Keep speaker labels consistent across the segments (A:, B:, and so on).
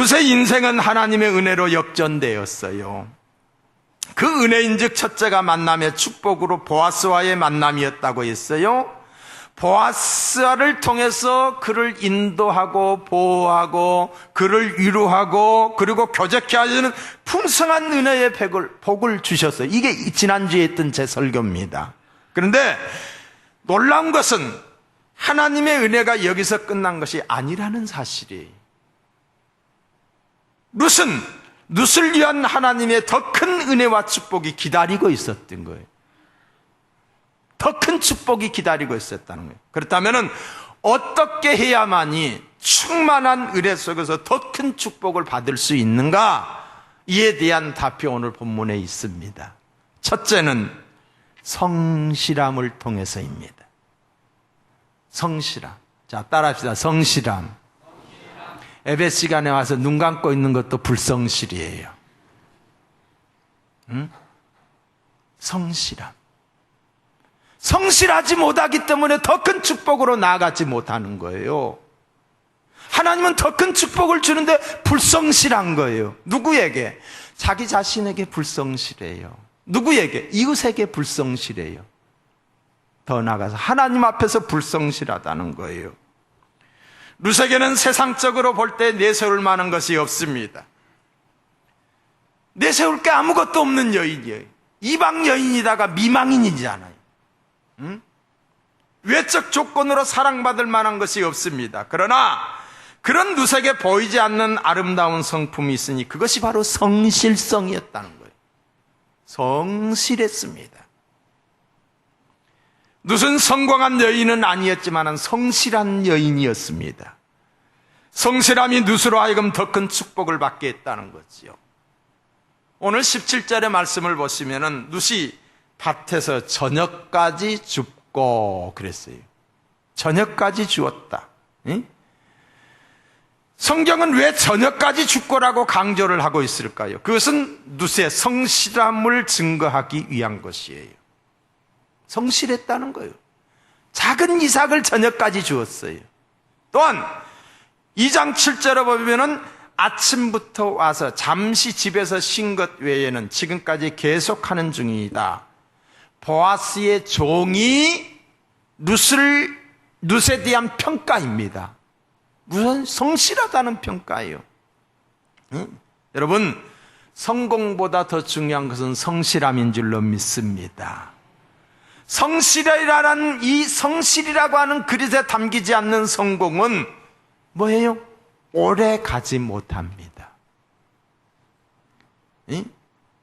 A: 룻의 인생은 하나님의 은혜로 역전되었어요. 그 은혜인즉 첫째가 만남의 축복으로 보아스와의 만남이었다고 했어요. 보아스를 통해서 그를 인도하고 보호하고 그를 위로하고 그리고 교제케 하시는 풍성한 은혜의 복을 주셨어요. 이게 지난주에 했던 제 설교입니다. 그런데 놀라운 것은 하나님의 은혜가 여기서 끝난 것이 아니라는 사실이에요. 룻을 위한 하나님의 더 큰 은혜와 축복이 기다리고 있었던 거예요. 더 큰 축복이 기다리고 있었다는 거예요. 그렇다면 어떻게 해야만이 충만한 은혜 속에서 더 큰 축복을 받을 수 있는가? 이에 대한 답이 오늘 본문에 있습니다. 첫째는 성실함을 통해서입니다. 성실함. 자, 따라합시다. 성실함. 예배 시간에 와서 눈 감고 있는 것도 불성실이에요. 성실함. 성실하지 못하기 때문에 더 큰 축복으로 나아가지 못하는 거예요. 하나님은 더 큰 축복을 주는데 불성실한 거예요. 누구에게? 자기 자신에게 불성실해요. 누구에게? 이웃에게 불성실해요. 더 나아가서 하나님 앞에서 불성실하다는 거예요. 룻에게는 세상적으로 볼 때 내세울 만한 것이 없습니다. 내세울 게 아무것도 없는 여인이에요. 이방 여인이다가 미망인이잖아요. 외적 조건으로 사랑받을 만한 것이 없습니다. 그러나 그런 룻에게 보이지 않는 아름다운 성품이 있으니 그것이 바로 성실성이었다는 거예요. 성실했습니다. 룻은 성공한 여인은 아니었지만 성실한 여인이었습니다. 성실함이 룻으로 하여금 더 큰 축복을 받게 했다는 거지요. 오늘 17절의 말씀을 보시면은 룻이 밭에서 저녁까지 줍고 그랬어요. 저녁까지 주었다. 응? 성경은 왜 저녁까지 줍고라고 강조를 하고 있을까요? 그것은 룻의 성실함을 증거하기 위한 것이에요. 성실했다는 거예요. 작은 이삭을 저녁까지 주었어요. 또한 2장 7절에 보면은 아침부터 와서 잠시 집에서 쉰 것 외에는 지금까지 계속하는 중이다. 보아스의 종이 룻에 대한 평가입니다. 무슨 성실하다는 평가예요. 응? 여러분, 성공보다 더 중요한 것은 성실함인 줄로 믿습니다. 성실이라는 이 성실이라고 하는 그릇에 담기지 않는 성공은 뭐예요? 오래 가지 못합니다. 응?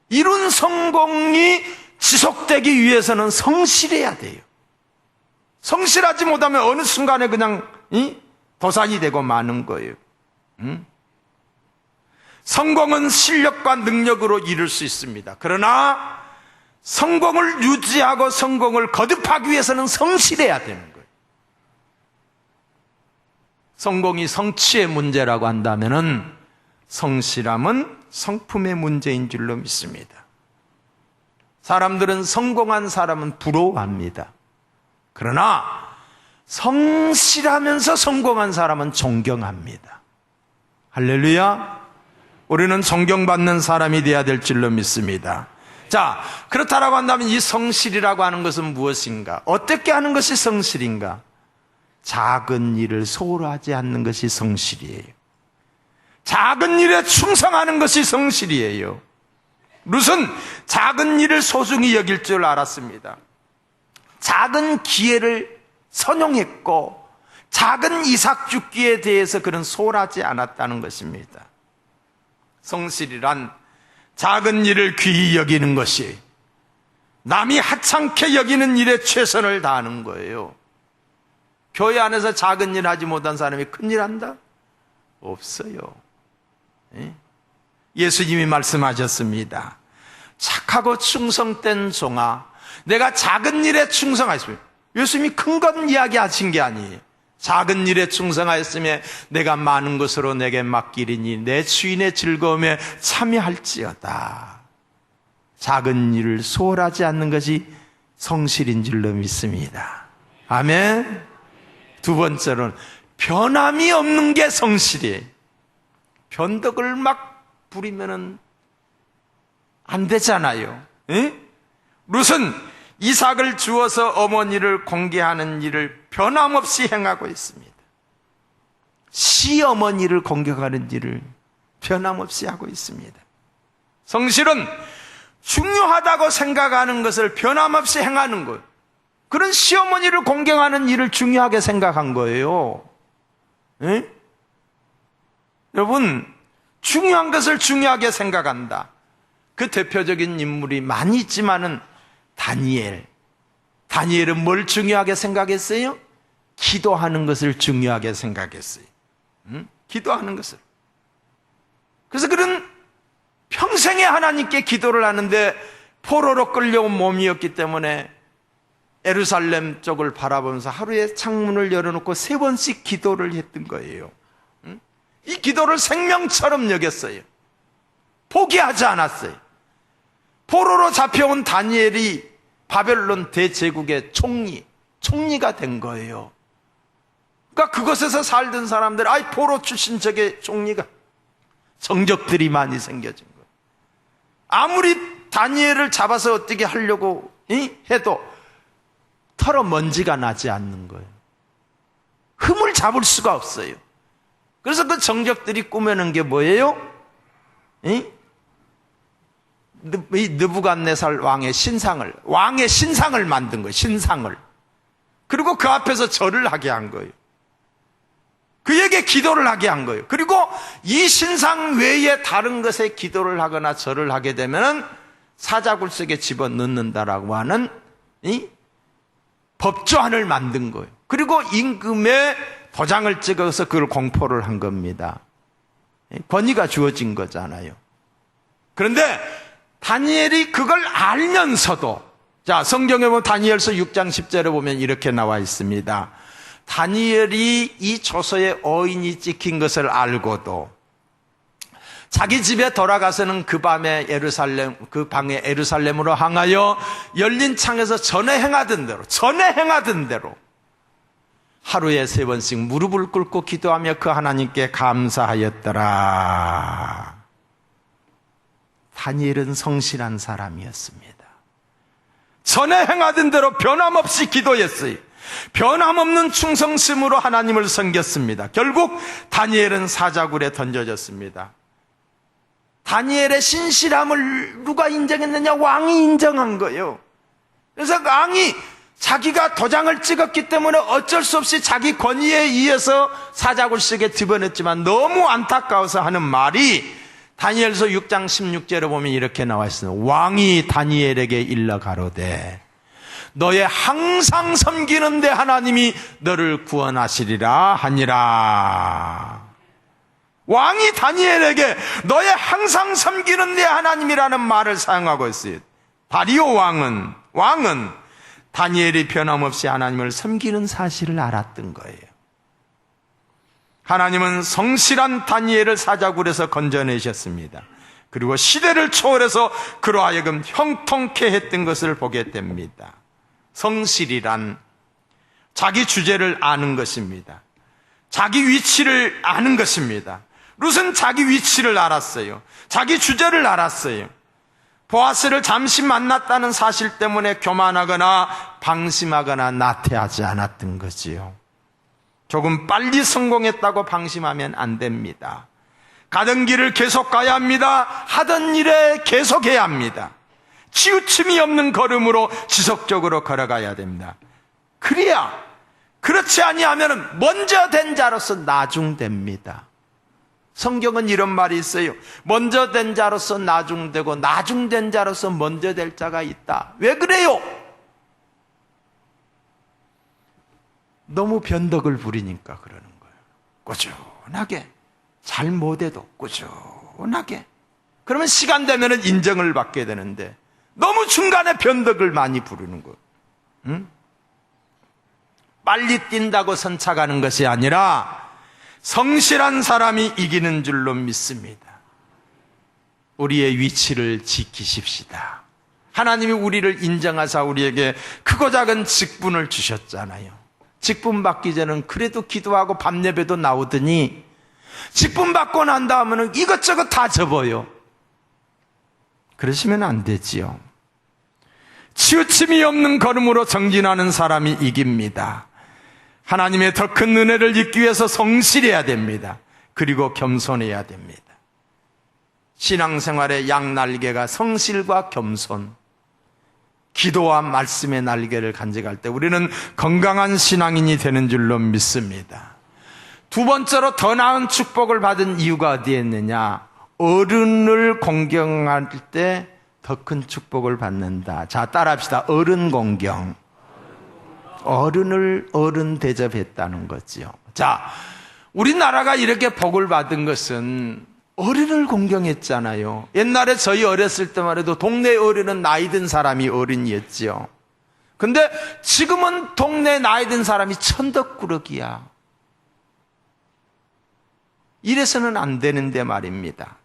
A: 이룬 성공이 지속되기 위해서는 성실해야 돼요. 성실하지 못하면 어느 순간에 그냥 도산이 되고 마는 거예요. 성공은 실력과 능력으로 이룰 수 있습니다. 그러나 성공을 유지하고 성공을 거듭하기 위해서는 성실해야 되는 거예요. 성공이 성취의 문제라고 한다면은 성실함은 성품의 문제인 줄로 믿습니다. 사람들은 성공한 사람은 부러워합니다. 그러나 성실하면서 성공한 사람은 존경합니다. 할렐루야. 우리는 존경받는 사람이 되어야 될 줄로 믿습니다. 자, 그렇다라고 한다면 이 성실이라고 하는 것은 무엇인가? 어떻게 하는 것이 성실인가? 작은 일을 소홀하지 않는 것이 성실이에요. 작은 일에 충성하는 것이 성실이에요. 룻은 작은 일을 소중히 여길 줄 알았습니다. 작은 기회를 선용했고 작은 이삭 죽기에 대해서 그는 소홀하지 않았다는 것입니다. 성실이란 작은 일을 귀히 여기는 것이 남이 하찮게 여기는 일에 최선을 다하는 거예요. 교회 안에서 작은 일 하지 못한 사람이 큰일 한다? 없어요. 예수님이 말씀하셨습니다. 착하고 충성된 종아, 내가 작은 일에 충성하였습니다. 예수님이 큰 것 이야기하신 게 아니에요. 작은 일에 충성하였으며 내가 많은 것으로 내게 맡기리니 내 주인의 즐거움에 참여할지어다. 작은 일을 소홀하지 않는 것이 성실인 줄로 믿습니다. 아멘. 두 번째로는 변함이 없는 게 성실이에요. 변덕을 막 부리면은 안 되잖아요. 에? 룻은 이삭을 주어서 어머니를 공개하는 일을 변함없이 행하고 있습니다. 시어머니를 공격하는 일을 변함없이 하고 있습니다. 성실은 중요하다고 생각하는 것을 변함없이 행하는 것. 그런 시어머니를 공경하는 일을 중요하게 생각한 거예요. 에? 여러분, 중요한 것을 중요하게 생각한다. 그 대표적인 인물이 많이 있지만은 다니엘은 뭘 중요하게 생각했어요? 기도하는 것을 중요하게 생각했어요. 기도하는 것을. 그래서 그런 평생에 하나님께 기도를 하는데 포로로 끌려온 몸이었기 때문에 예루살렘 쪽을 바라보면서 하루에 창문을 열어놓고 3번씩 기도를 했던 거예요. 이 기도를 생명처럼 여겼어요. 포기하지 않았어요. 포로로 잡혀온 다니엘이 바벨론 대제국의 총리가 된 거예요. 그러니까 그곳에서 살던 사람들, 포로 출신 저게 총리가, 정적들이 많이 생겨진 거예요. 아무리 다니엘을 잡아서 어떻게 하려고 해도 털어 먼지가 나지 않는 거예요. 흠을 잡을 수가 없어요. 그래서 그 정적들이 꾸며낸 게 뭐예요? 느부갓네살 왕의 신상을 만든 거예요. 신상을. 그리고 그 앞에서 절을 하게 한 거예요. 그에게 기도를 하게 한 거예요. 그리고 이 신상 외에 다른 것에 기도를 하거나 절을 하게 되면 사자굴 속에 집어넣는다라고 하는 법조안을 만든 거예요. 그리고 임금에 도장을 찍어서 그걸 공포를 한 겁니다. 권위가 주어진 거잖아요. 그런데 다니엘이 그걸 알면서도, 자, 성경에 보면 다니엘서 6장 10절에 보면 이렇게 나와 있습니다. 다니엘이 이 조서에 어인이 찍힌 것을 알고도 자기 집에 돌아가서는 그 방에 예루살렘으로 향하여 열린 창에서 전에 행하던 대로 하루에 3번씩 무릎을 꿇고 기도하며 그 하나님께 감사하였더라. 다니엘은 성실한 사람이었습니다. 전에 행하던 대로 변함없이 기도했어요. 변함없는 충성심으로 하나님을 섬겼습니다. 결국 다니엘은 사자굴에 던져졌습니다. 다니엘의 신실함을 누가 인정했느냐? 왕이 인정한 거예요. 그래서 왕이 자기가 도장을 찍었기 때문에 어쩔 수 없이 자기 권위에 의해서 사자굴 속에 집어넣었지만 너무 안타까워서 하는 말이 다니엘서 6장 16절에 보면 이렇게 나와 있어요. 왕이 다니엘에게 일러 가로되 너의 항상 섬기는 데 하나님이 너를 구원하시리라 하니라. 왕이 다니엘에게 너의 항상 섬기는 데 하나님이라는 말을 사용하고 있어요. 다리오 왕은 다니엘이 변함없이 하나님을 섬기는 사실을 알았던 거예요. 하나님은 성실한 다니엘을 사자굴에서 건져내셨습니다. 그리고 시대를 초월해서 그로 하여금 형통케 했던 것을 보게 됩니다. 성실이란 자기 주제를 아는 것입니다. 자기 위치를 아는 것입니다. 룻은 자기 위치를 알았어요. 자기 주제를 알았어요. 보아스를 잠시 만났다는 사실 때문에 교만하거나 방심하거나 나태하지 않았던 거지요. 조금 빨리 성공했다고 방심하면 안 됩니다. 가던 길을 계속 가야 합니다. 하던 일에 계속해야 합니다. 치우침이 없는 걸음으로 지속적으로 걸어가야 됩니다. 그렇지 아니하면 먼저 된 자로서 나중됩니다. 성경은 이런 말이 있어요. 먼저 된 자로서 나중되고 나중된 자로서 먼저 될 자가 있다. 왜 그래요? 너무 변덕을 부리니까 그러는 거예요. 꾸준하게 잘 못해도 꾸준하게 그러면 시간 되면 인정을 받게 되는데 너무 중간에 변덕을 많이 부르는 거예요. 빨리 뛴다고 선착하는 것이 아니라 성실한 사람이 이기는 줄로 믿습니다. 우리의 위치를 지키십시다. 하나님이 우리를 인정하사 우리에게 크고 작은 직분을 주셨잖아요. 직분 받기 전에는 그래도 기도하고 밤예배도 나오더니 직분 받고 난 다음에는 이것저것 다 접어요. 그러시면 안 되지요. 치우침이 없는 걸음으로 정진하는 사람이 이깁니다. 하나님의 더 큰 은혜를 잊기 위해서 성실해야 됩니다. 그리고 겸손해야 됩니다. 신앙생활의 양날개가 성실과 겸손, 기도와 말씀의 날개를 간직할 때 우리는 건강한 신앙인이 되는 줄로 믿습니다. 두 번째로 더 나은 축복을 받은 이유가 어디에 있느냐? 어른을 공경할 때 더 큰 축복을 받는다. 자, 따라합시다. 어른 공경. 어른 대접했다는 거지요. 자, 우리나라가 이렇게 복을 받은 것은 어른을 공경했잖아요. 옛날에 저희 어렸을 때만 해도 동네 어른은 나이 든 사람이 어른이었지요. 근데 지금은 동네 나이 든 사람이 천덕꾸러기야. 이래서는 안 되는데 말입니다.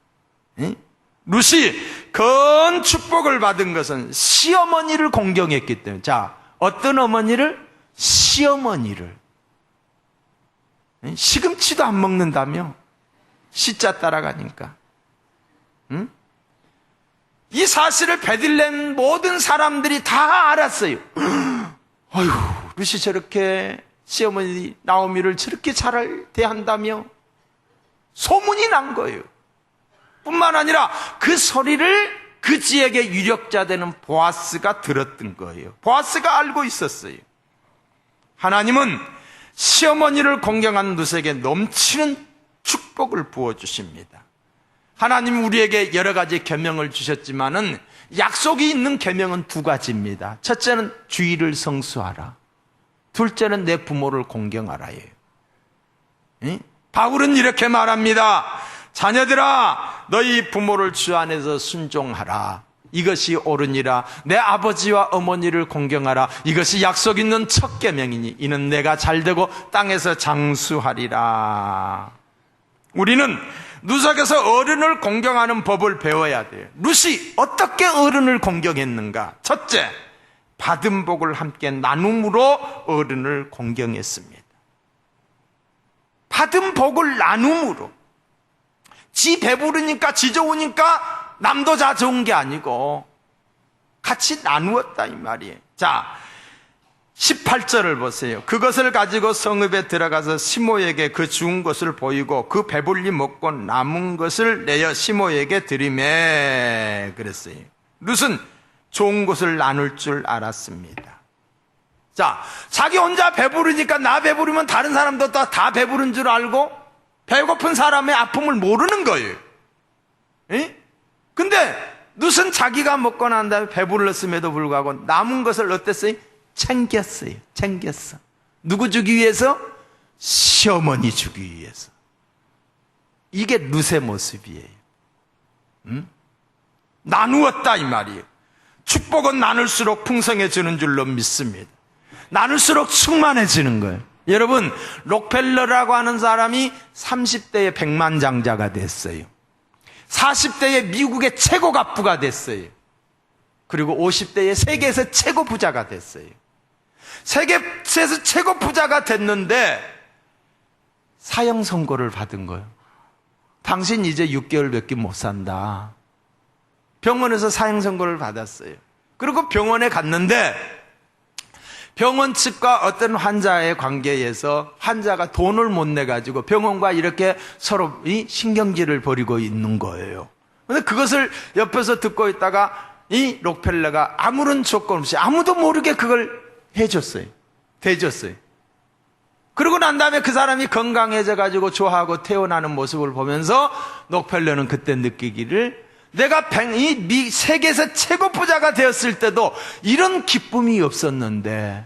A: 룻이 큰 축복을 받은 것은 시어머니를 공경했기 때문에. 자, 어떤 어머니를? 시어머니를. 시금치도 안 먹는다며? 시자 따라가니까. 이 사실을 베들레헴 모든 사람들이 다 알았어요. 어휴, 룻이 저렇게 시어머니 나오미를 저렇게 잘 대한다며? 소문이 난 거예요. 뿐만 아니라 그 소리를 그 지역의 유력자 되는 보아스가 들었던 거예요. 보아스가 알고 있었어요. 하나님은 시어머니를 공경한 룻에게 넘치는 축복을 부어주십니다. 하나님 우리에게 여러 가지 계명을 주셨지만은 약속이 있는 계명은 두 가지입니다. 첫째는 주의를 성수하라. 둘째는 내 부모를 공경하라예요. 바울은 이렇게 말합니다. 자녀들아, 너희 부모를 주 안에서 순종하라. 이것이 옳으니라. 내 아버지와 어머니를 공경하라. 이것이 약속 있는 첫 계명이니 이는 내가 잘되고 땅에서 장수하리라. 우리는 룻에게서 어른을 공경하는 법을 배워야 돼요. 룻이 어떻게 어른을 공경했는가? 첫째, 받은 복을 함께 나눔으로 어른을 공경했습니다. 받은 복을 나눔으로. 지 배부르니까 지 좋으니까 남도 다 좋은 게 아니고 같이 나누었다 이 말이에요. 자, 18절을 보세요. 그것을 가지고 성읍에 들어가서 시모에게 그 주운 것을 보이고 그 배불리 먹고 남은 것을 내어 시모에게 드리매 그랬어요. 룻은 좋은 것을 나눌 줄 알았습니다. 자, 자기 혼자 배부르니까 나 배부르면 다른 사람도 다 배부른 줄 알고 배고픈 사람의 아픔을 모르는 거예요. 근데 룻은 자기가 먹고 난 다음에 배불렀음에도 불구하고 남은 것을 어땠어요? 챙겼어요. 챙겼어. 누구 주기 위해서? 시어머니 주기 위해서. 이게 룻의 모습이에요. 나누었다 이 말이에요. 축복은 나눌수록 풍성해지는 줄로 믿습니다. 나눌수록 충만해지는 거예요. 여러분, 록펠러라고 하는 사람이 30대에 백만장자가 됐어요. 40대에 미국의 최고 갑부가 됐어요. 그리고 50대에 세계에서 최고 부자가 됐어요. 세계에서 최고 부자가 됐는데 사형 선고를 받은 거예요. 당신 이제 6개월밖에 못 산다. 병원에서 사형 선고를 받았어요. 그리고 병원에 갔는데 병원 측과 어떤 환자의 관계에서 환자가 돈을 못 내가지고 병원과 이렇게 서로 신경질을 벌이고 있는 거예요. 그런데 그것을 옆에서 듣고 있다가 이 록펠러가 아무런 조건 없이 아무도 모르게 그걸 해줬어요. 대줬어요. 그러고 난 다음에 그 사람이 건강해져가지고 좋아하고 태어나는 모습을 보면서 록펠러는 그때 느끼기를 내가 세계에서 최고 부자가 되었을 때도 이런 기쁨이 없었는데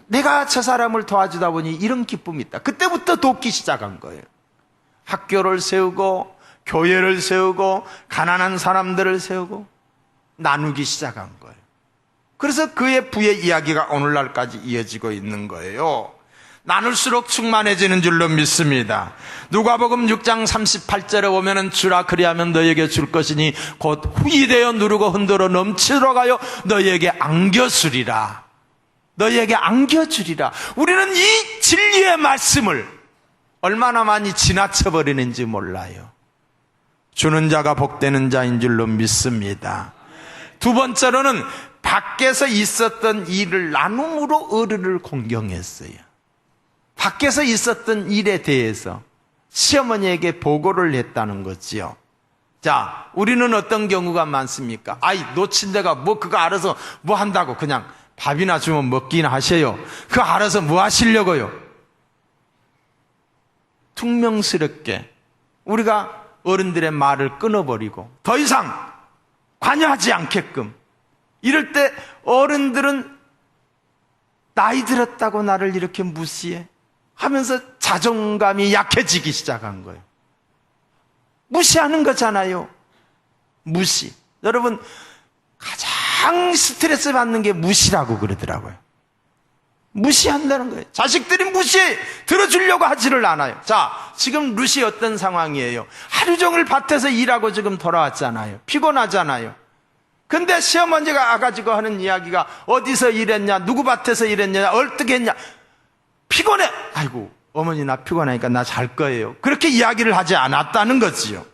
A: 내가 저 사람을 도와주다 보니 이런 기쁨이 있다. 그때부터 돕기 시작한 거예요. 학교를 세우고 교회를 세우고 가난한 사람들을 세우고 나누기 시작한 거예요. 그래서 그의 부의 이야기가 오늘날까지 이어지고 있는 거예요. 나눌수록 충만해지는 줄로 믿습니다. 누가복음 6장 38절에 보면은 주라 그리하면 너에게 줄 것이니 곧 후이되어 누르고 흔들어 넘치도록 하여 너에게 안겨주리라. 너에게 안겨주리라. 우리는 이 진리의 말씀을 얼마나 많이 지나쳐 버리는지 몰라요. 주는 자가 복되는 자인 줄로 믿습니다. 두 번째로는 밖에서 있었던 일을 나눔으로 어른을 공경했어요. 밖에서 있었던 일에 대해서 시어머니에게 보고를 했다는 거지요. 자, 우리는 어떤 경우가 많습니까? 아이, 놓친 데가 뭐 그거 알아서 뭐 한다고 그냥 밥이나 주면 먹긴 하셔요. 그거 알아서 뭐 하시려고요? 퉁명스럽게 우리가 어른들의 말을 끊어버리고 더 이상 관여하지 않게끔, 이럴 때 어른들은 나이 들었다고 나를 이렇게 무시해 하면서 자존감이 약해지기 시작한 거예요. 무시하는 거잖아요. 무시. 여러분, 가장 스트레스 받는 게 무시라고 그러더라고요. 무시한다는 거예요. 자식들이 무시해. 들어주려고 하지를 않아요. 자, 지금 루시 어떤 상황이에요? 하루 종일 밭에서 일하고 지금 돌아왔잖아요. 피곤하잖아요. 근데 시어머니가 와가지고 하는 이야기가 어디서 일했냐, 누구 밭에서 일했냐, 어떻게 했냐. 피곤해. 아이고, 어머니 나 피곤하니까 나 잘 거예요. 그렇게 이야기를 하지 않았다는 거지요.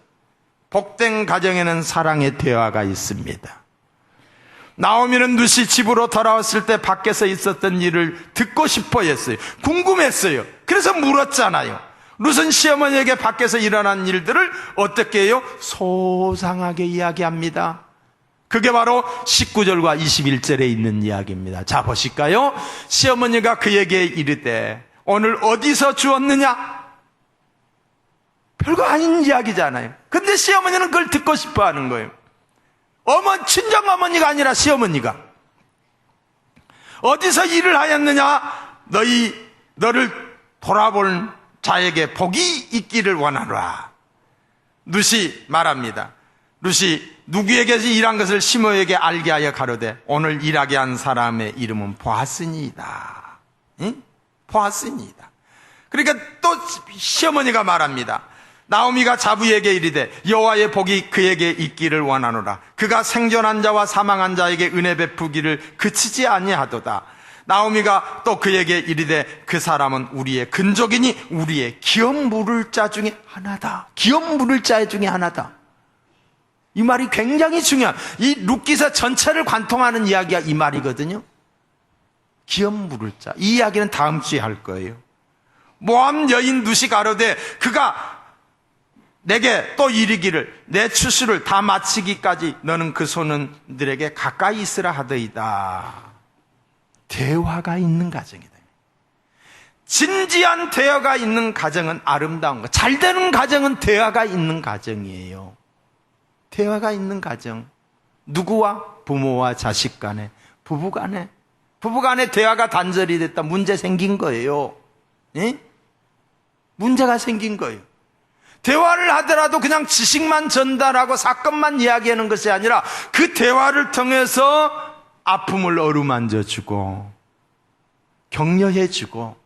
A: 복된 가정에는 사랑의 대화가 있습니다. 나오미는 루시 집으로 돌아왔을 때 밖에서 있었던 일을 듣고 싶어 했어요. 궁금했어요. 그래서 물었잖아요. 룻은 시어머니에게 밖에서 일어난 일들을 어떻게 해요? 소상하게 이야기합니다. 그게 바로 19절과 21절에 있는 이야기입니다. 자, 보실까요? 시어머니가 그에게 이르되 오늘 어디서 주었느냐? 별거 아닌 이야기잖아요. 근데 시어머니는 그걸 듣고 싶어 하는 거예요. 친정어머니가 아니라 시어머니가 어디서 일을 하였느냐? 너를 돌아볼 자에게 복이 있기를 원하노라. 룻이 말합니다. 룻이 누구에게 일한 것을 시모에게 알게 하여 가로되 오늘 일하게 한 사람의 이름은 보아스니이다. 응? 보아스니이다. 그러니까 또 시어머니가 말합니다. 나오미가 자부에게 이르되 여호와의 복이 그에게 있기를 원하노라. 그가 생존한 자와 사망한 자에게 은혜 베푸기를 그치지 아니하도다. 나오미가 또 그에게 이르되 그 사람은 우리의 근족이니 우리의 기업 물을 자 중에 하나다. 기업 물을 자 중에 하나다. 이 말이 굉장히 중요한, 이 룻기서 전체를 관통하는 이야기가 이 말이거든요. 기업 물을 자. 이 이야기는 다음 주에 할 거예요. 모함 여인 룻이 가로되 그가 내게 또 이르기를 내 추수를 다 마치기까지 너는 그 소년들에게 가까이 있으라 하더이다. 대화가 있는 가정이다. 진지한 대화가 있는 가정은 아름다운 거. 잘 되는 가정은 대화가 있는 가정이에요. 대화가 있는 가정. 누구와? 부모와 자식 간에, 부부 간에. 부부 간에 대화가 단절이 됐다. 문제 생긴 거예요. 예? 문제가 생긴 거예요. 대화를 하더라도 그냥 지식만 전달하고 사건만 이야기하는 것이 아니라 그 대화를 통해서 아픔을 어루만져주고 격려해주고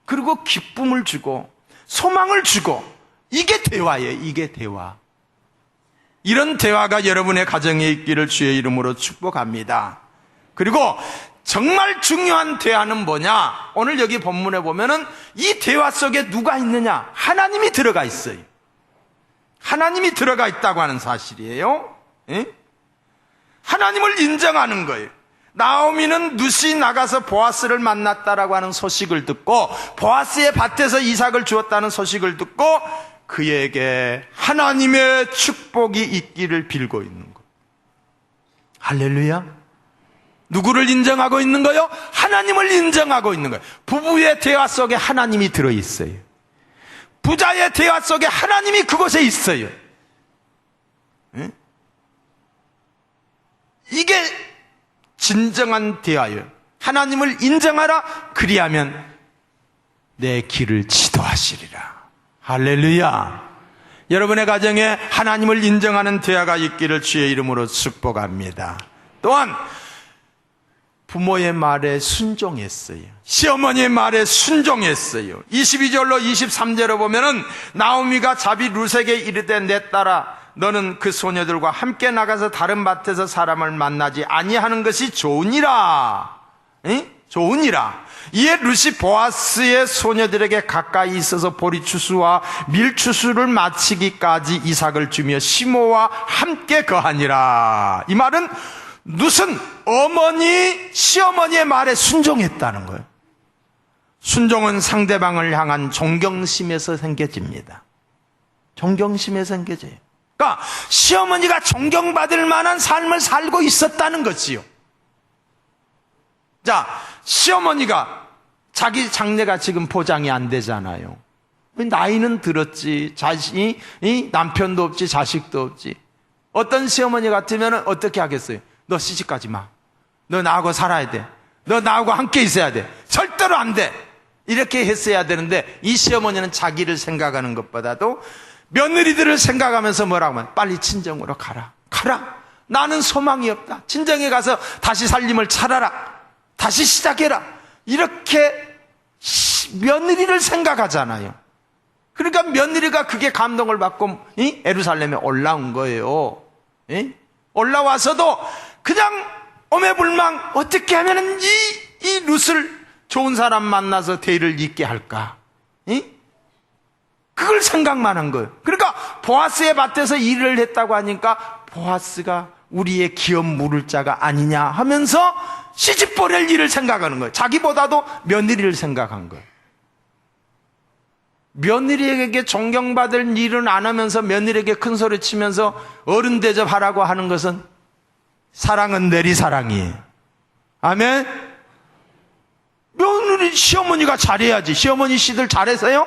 A: 그리고 기쁨을 주고 소망을 주고, 이게 대화예요. 이게 대화. 이런 대화가 여러분의 가정에 있기를 주의 이름으로 축복합니다. 그리고 정말 중요한 대화는 뭐냐? 오늘 여기 본문에 보면은 이 대화 속에 누가 있느냐? 하나님이 들어가 있어요. 하나님이 들어가 있다고 하는 사실이에요. 예? 하나님을 인정하는 거예요. 나오미는 룻이 나가서 보아스를 만났다라고 하는 소식을 듣고 보아스의 밭에서 이삭을 주었다는 소식을 듣고 그에게 하나님의 축복이 있기를 빌고 있는 거예요. 할렐루야. 누구를 인정하고 있는 거예요? 하나님을 인정하고 있는 거예요. 부부의 대화 속에 하나님이 들어있어요. 부자의 대화 속에 하나님이 그곳에 있어요. 네? 이게 진정한 대화예요. 하나님을 인정하라. 그리하면 내 길을 지도하시리라. 할렐루야. 여러분의 가정에 하나님을 인정하는 대화가 있기를 주의 이름으로 축복합니다. 또한 부모의 말에 순종했어요. 시어머니의 말에 순종했어요. 22절로 23절로 보면은 나오미가 자비 룻에게 이르되 내 딸아 너는 그 소녀들과 함께 나가서 다른 밭에서 사람을 만나지 아니하는 것이 좋으니라. 에? 좋으니라. 이에 룻이 보아스의 소녀들에게 가까이 있어서 보리추수와 밀추수를 마치기까지 이삭을 주며 시모와 함께 거하니라. 이 말은 룻은 시어머니의 말에 순종했다는 거예요. 순종은 상대방을 향한 존경심에서 생겨집니다. 존경심에서 생겨져요. 그러니까 시어머니가 존경받을 만한 삶을 살고 있었다는 거지요. 자, 시어머니가 자기 장래가 지금 보장이 안 되잖아요. 나이는 들었지, 남편도 없지, 자식도 없지. 어떤 시어머니 같으면 어떻게 하겠어요? 너 시집가지 마. 너 나하고 살아야 돼. 너 나하고 함께 있어야 돼. 절대로 안 돼. 이렇게 했어야 되는데 이 시어머니는 자기를 생각하는 것보다도 며느리들을 생각하면서 뭐라고 하면 빨리 친정으로 가라. 나는 소망이 없다. 친정에 가서 다시 살림을 차려라. 다시 시작해라. 이렇게 며느리를 생각하잖아요. 그러니까 며느리가 그게 감동을 받고 예루살렘에 올라온 거예요. 올라와서도 그냥 오매불망 어떻게 하면 이 룻을 좋은 사람 만나서 대의를 잇게 할까? 그걸 생각만 한 거예요. 그러니까 보아스의 밭에서 일을 했다고 하니까 보아스가 우리의 기업 물을 자가 아니냐 하면서 시집 보낼 일을 생각하는 거예요. 자기보다도 며느리를 생각한 거예요. 며느리에게 존경받을 일은 안 하면서 며느리에게 큰 소리 치면서 어른 대접하라고 하는 것은 사랑은 내리사랑이에요. 아멘? 며느리 시어머니가 잘해야지. 시어머니 씨들 잘해서요?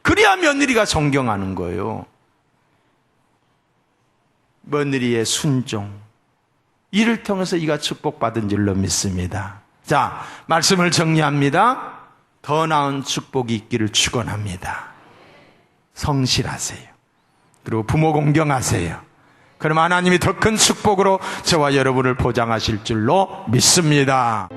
A: 그래야 며느리가 존경하는 거예요. 며느리의 순종, 이를 통해서 이가 축복받은 줄로 믿습니다. 자, 말씀을 정리합니다. 더 나은 축복이 있기를 축원합니다. 성실하세요. 그리고 부모 공경하세요. 그럼 하나님이 더 큰 축복으로 저와 여러분을 보장하실 줄로 믿습니다.